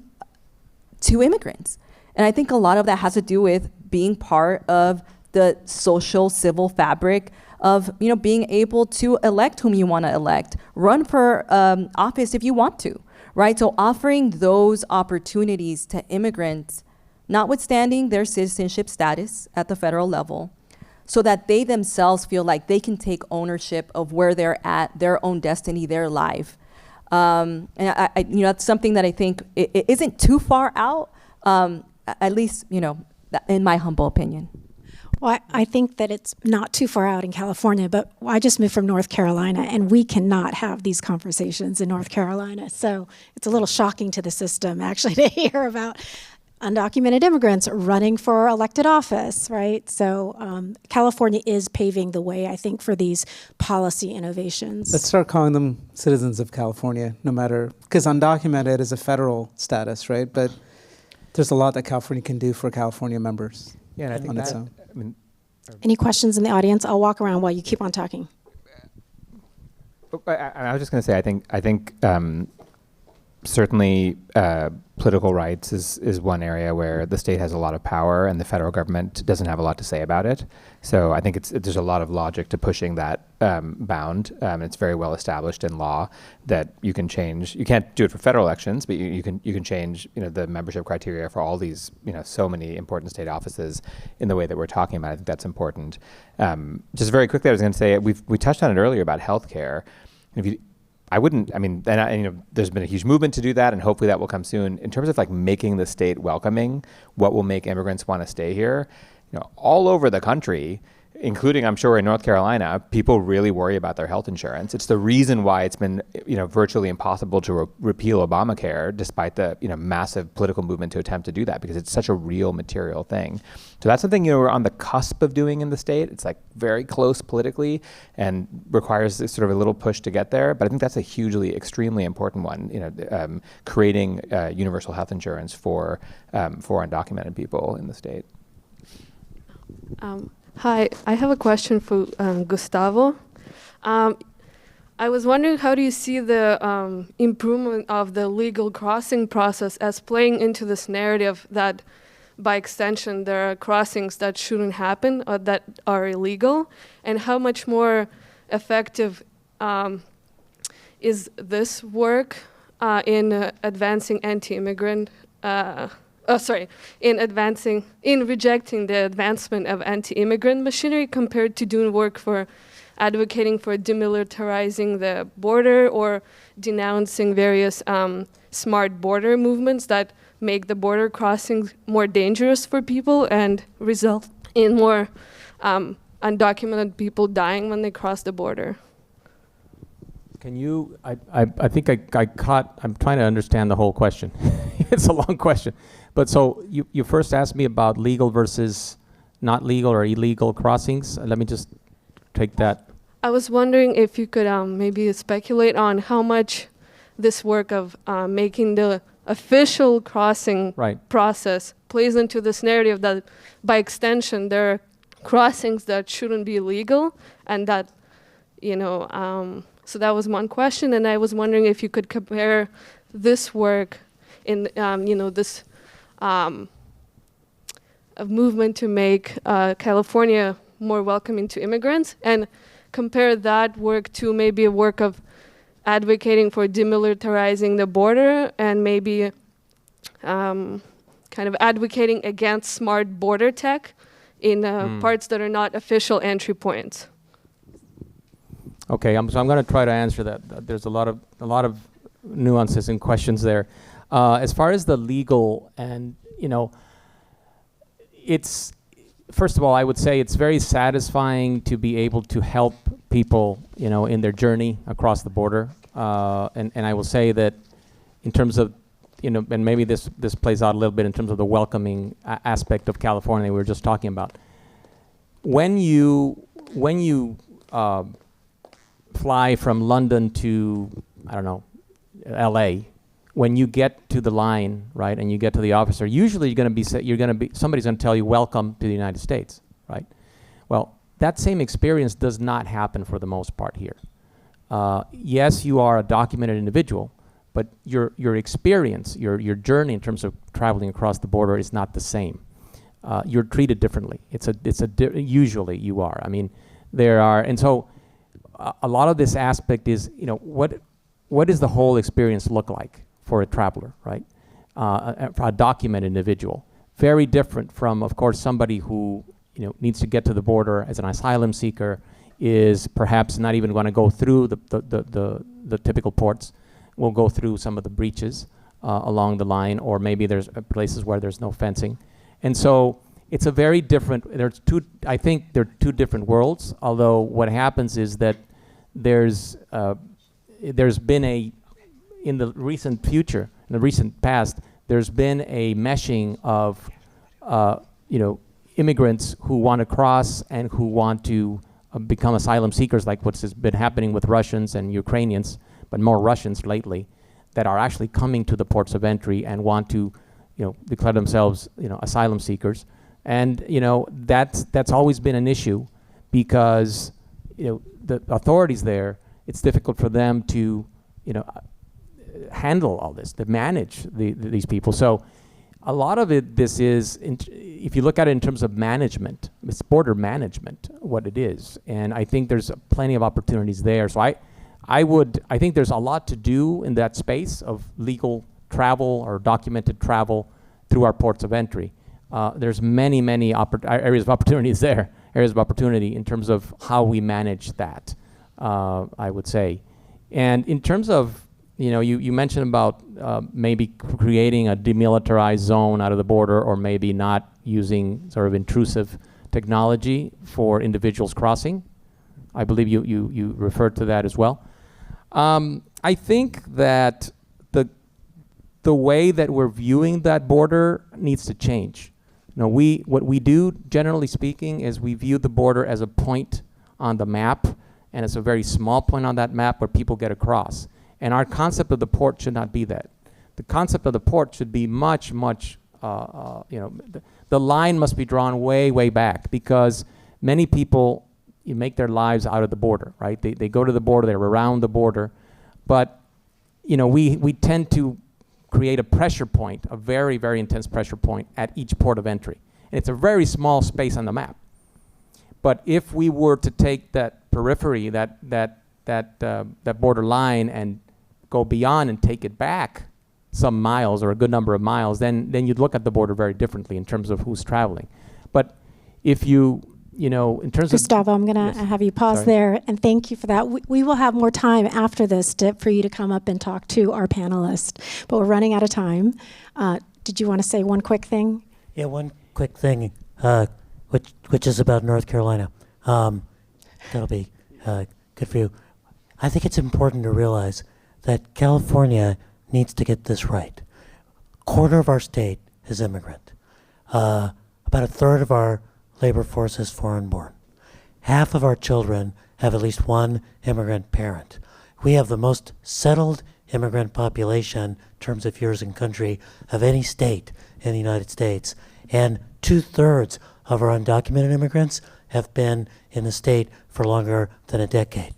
to immigrants. And I think a lot of that has to do with being part of the social civil fabric of, you know, being able to elect whom you want to elect, run for office if you want to, right? So offering those opportunities to immigrants, notwithstanding their citizenship status at the federal level, so that they themselves feel like they can take ownership of where they're at, their own destiny, their life. And I, you know, that's something that I think it isn't too far out, at least, you know, in my humble opinion. Well, I think that it's not too far out in California, but I just moved from North Carolina, and we cannot have these conversations in North Carolina. So it's a little shocking to the system, actually, to hear about undocumented immigrants running for elected office, right? So California is paving the way, I think, for these policy innovations. Let's start calling them citizens of California, no matter, because undocumented is a federal status, right? But there's a lot that California can do for California members. Yeah, and I think on its that, own. I mean, Any questions in the audience? I'll walk around while you keep on talking. I was just going to say, I think certainly political rights is one area where the state has a lot of power and the federal government doesn't have a lot to say about it. So I think there's a lot of logic to pushing that bound. It's very well established in law that you can change. You can't do it for federal elections, but you can change, you know, the membership criteria for all these, you know, so many important state offices in the way that we're talking about. I think that's important. Just very quickly, I was going to say we touched on it earlier about healthcare. If you you know, there's been a huge movement to do that, and hopefully that will come soon. In terms of like making the state welcoming, what will make immigrants want to stay here? You know, all over the country, including, I'm sure, in North Carolina, people really worry about their health insurance. It's the reason why it's been, virtually impossible to repeal Obamacare, despite the, massive political movement to attempt to do that, because it's such a real material thing. So that's something, we're on the cusp of doing in the state. It's like very close politically and requires sort of a little push to get there. But I think that's a hugely, extremely important one, creating universal health insurance for undocumented people in the state. Hi, I have a question for Gustavo. I was wondering, how do you see the improvement of the legal crossing process as playing into this narrative that, by extension, there are crossings that shouldn't happen or that are illegal? And how much more effective is this work in advancing anti-immigrant in rejecting the advancement of anti-immigrant machinery compared to doing work for advocating for demilitarizing the border or denouncing various smart border movements that make the border crossings more dangerous for people and result in more undocumented people dying when they cross the border? Can you, I think I caught, I'm trying to understand the whole question. It's a long question. But so you first asked me about legal versus not legal or illegal crossings. Let me just take that. I was wondering if you could maybe speculate on how much this work of making the official crossing process plays into this narrative that, by extension, there are crossings that shouldn't be legal, and that, so that was one question. And I was wondering if you could compare this work in, this a movement to make California more welcoming to immigrants, and compare that work to maybe a work of advocating for demilitarizing the border and maybe kind of advocating against smart border tech in parts that are not official entry points. Okay, so I'm going to try to answer that. There's a lot of nuances and questions there. As far as the legal, and it's, first of all, I would say it's very satisfying to be able to help people, in their journey across the border. And I will say that in terms of, and maybe this plays out a little bit in terms of the welcoming aspect of California we were just talking about. When you fly from London to, I don't know, LA, when you get to the line, right, and you get to the officer, usually somebody's going to tell you, welcome to the United States, right? Well, that same experience does not happen for the most part here. Yes, you are a documented individual, but your experience, your journey in terms of traveling across the border is not the same. You're treated differently. Usually you are. I mean, and so a lot of this aspect is, what does the whole experience look like for a traveler, right? For a documented individual. Very different from, of course, somebody who needs to get to the border as an asylum seeker, is perhaps not even going to go through the typical ports, will go through some of the breaches along the line, or maybe there's places where there's no fencing. And so it's a very different, I think there are two different worlds, although what happens is that there's been in the recent future, in the recent past, there's been a meshing of, immigrants who want to cross and who want to become asylum seekers, like what's been happening with Russians and Ukrainians, but more Russians lately, that are actually coming to the ports of entry and want to, declare themselves, asylum seekers. And, that's always been an issue because, the authorities there, it's difficult for them to, handle all this, to manage these people. So a lot of this is, if you look at it in terms of management, it's border management, what it is. And I think there's plenty of opportunities there. So I think there's a lot to do in that space of legal travel or documented travel through our ports of entry. There's many areas of opportunities there, areas of opportunity in terms of how we manage that, I would say. And in terms of, you mentioned about maybe creating a demilitarized zone out of the border, or maybe not using sort of intrusive technology for individuals crossing. I believe you referred to that as well. I think that the way that we're viewing that border needs to change. What we do, generally speaking, is we view the border as a point on the map, and it's a very small point on that map where people get across. And our concept of the port should not be that. The concept of the port should be much, the line must be drawn way, way back, because many people make their lives out of the border, right? They go to the border, they're around the border, but we tend to create a pressure point, a very, very intense pressure point at each port of entry. And it's a very small space on the map. But if we were to take that periphery, that border line, and go beyond and take it back some miles or a good number of miles, then you'd look at the border very differently in terms of who's traveling. But if in terms Gustavo, I'm going to Yes. have you pause Sorry. there, and thank you for that. We will have more time after this for you to come up and talk to our panelists, but we're running out of time. Did you want to say one quick thing? Yeah, one quick thing, which is about North Carolina. That'll be good for you. I think it's important to realize that California needs to get this right. A quarter of our state is immigrant. About a third of our labor force is foreign-born. Half of our children have at least one immigrant parent. We have the most settled immigrant population in terms of years in country of any state in the United States. And 2/3 of our undocumented immigrants have been in the state for longer than a decade.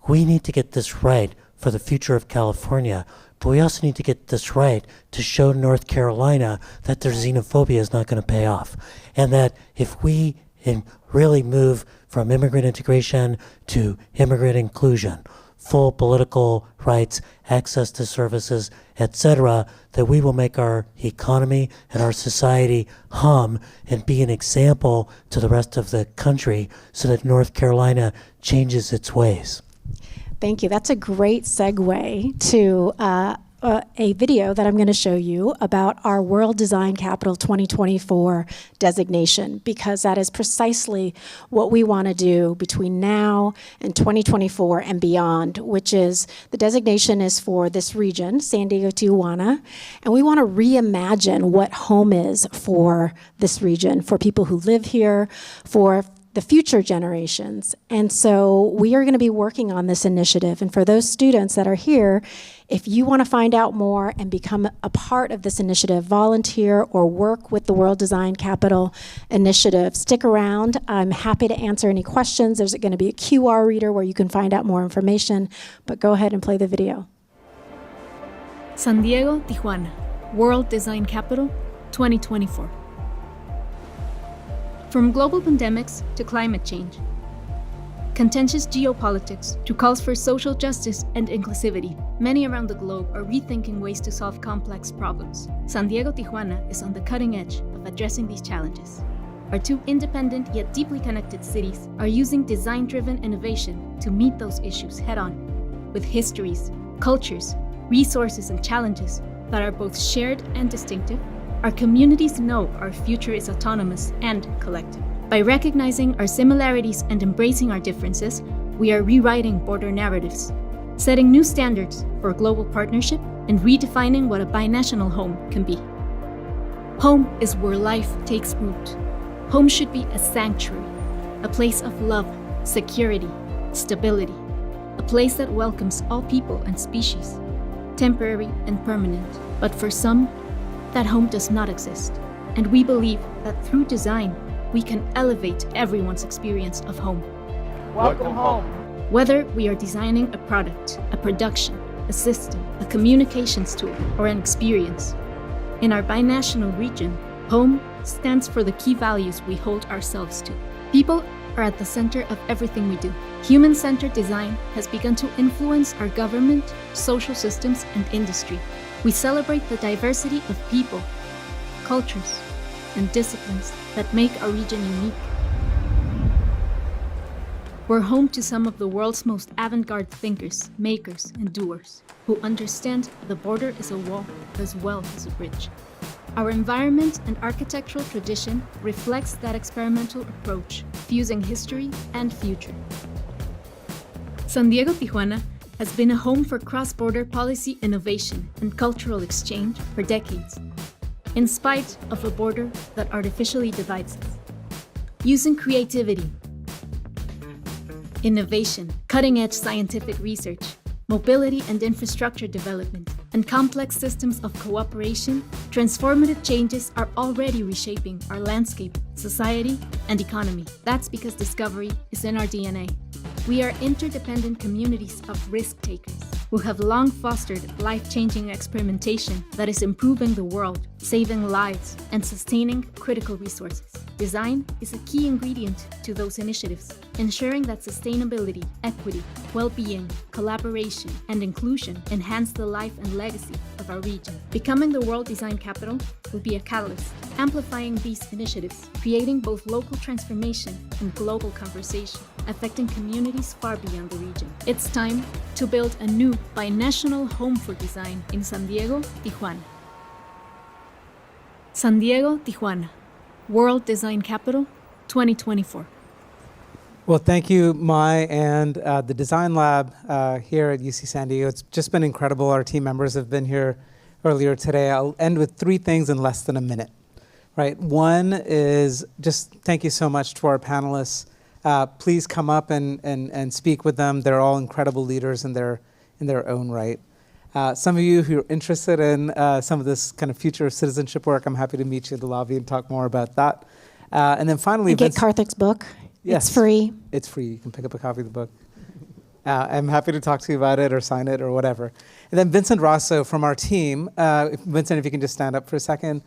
We need to get this right for the future of California, but we also need to get this right to show North Carolina that their xenophobia is not going to pay off. And that if we really move from immigrant integration to immigrant inclusion, full political rights, access to services, etc., that we will make our economy and our society hum and be an example to the rest of the country so that North Carolina changes its ways. Thank you. That's a great segue to a video that I'm going to show you about our World Design Capital 2024 designation, because that is precisely what we want to do between now and 2024 and beyond, which is the designation is for this region, San Diego, Tijuana, and we want to reimagine what home is for this region, for people who live here, for the future generations. And so we are going to be working on this initiative. And for those students that are here, if you want to find out more and become a part of this initiative, volunteer or work with the World Design Capital Initiative, stick around. I'm happy to answer any questions. There's going to be a QR reader where you can find out more information, but go ahead and play the video. San Diego, Tijuana, World Design Capital 2024. From global pandemics to climate change, contentious geopolitics to calls for social justice and inclusivity, many around the globe are rethinking ways to solve complex problems. San Diego, Tijuana is on the cutting edge of addressing these challenges. Our two independent yet deeply connected cities are using design-driven innovation to meet those issues head-on, with histories, cultures, resources, and challenges that are both shared and distinctive. Our communities know our future is autonomous and collective. By recognizing our similarities and embracing our differences, we are rewriting border narratives, setting new standards for global partnership, and redefining what a binational home can be. Home is where life takes root. Home should be a sanctuary, a place of love, security, stability, a place that welcomes all people and species, temporary and permanent. But for some, that home does not exist, and we believe that through design, we can elevate everyone's experience of home. Welcome home. Whether we are designing a product, a production, a system, a communications tool, or an experience, in our binational region, home stands for the key values we hold ourselves to. People are at the center of everything we do. Human-centered design has begun to influence our government, social systems, and industry. We celebrate the diversity of people, cultures, and disciplines that make our region unique. We're home to some of the world's most avant-garde thinkers, makers, and doers, who understand the border is a wall as well as a bridge. Our environment and architectural tradition reflects that experimental approach, fusing history and future. San Diego, Tijuana has been a home for cross-border policy innovation and cultural exchange for decades, in spite of a border that artificially divides us. Using creativity, innovation, cutting-edge scientific research, mobility and infrastructure development, and complex systems of cooperation, transformative changes are already reshaping our landscape, society, and economy. That's because discovery is in our DNA. We are interdependent communities of risk takers who have long fostered life-changing experimentation that is improving the world, saving lives, and sustaining critical resources. Design is a key ingredient to those initiatives, ensuring that sustainability, equity, well-being, collaboration, and inclusion enhance the life and legacy of our region. Becoming the World Design Capital will be a catalyst, amplifying these initiatives, creating both local transformation and global conversation, affecting communities far beyond the region. It's time to build a new binational home for design in San Diego, Tijuana. San Diego, Tijuana, World Design Capital, 2024. Well, thank you, Mai, and the Design Lab here at UC San Diego. It's just been incredible. Our team members have been here earlier today. I'll end with 3 things in less than a minute. Right. One is just thank you so much to our panelists. Please come up and speak with them. They're all incredible leaders in their own right. Some of you who are interested in some of this kind of future citizenship work, I'm happy to meet you in the lobby and talk more about that. And then finally, get Karthik's book. Yes, it's free. It's free. You can pick up a copy of the book. I'm happy to talk to you about it or sign it or whatever. And then Vincent Rosso from our team. Vincent, if you can just stand up for a second.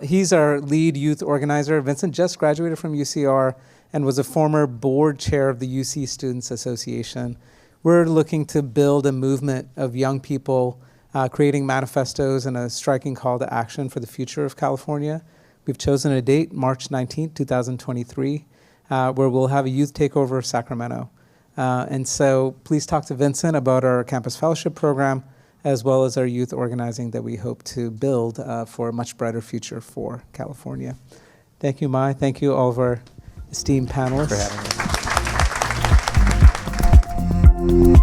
He's our lead youth organizer. Vincent just graduated from UCR and was a former board chair of the UC Students Association. We're looking to build a movement of young people creating manifestos and a striking call to action for the future of California. We've chosen a date, March 19th, 2023, where we'll have a youth takeover of Sacramento. And so please talk to Vincent about our campus fellowship program, as well as our youth organizing that we hope to build for a much brighter future for California. Thank you, Mai. Thank you, all of our esteemed panelists. Thanks for having us.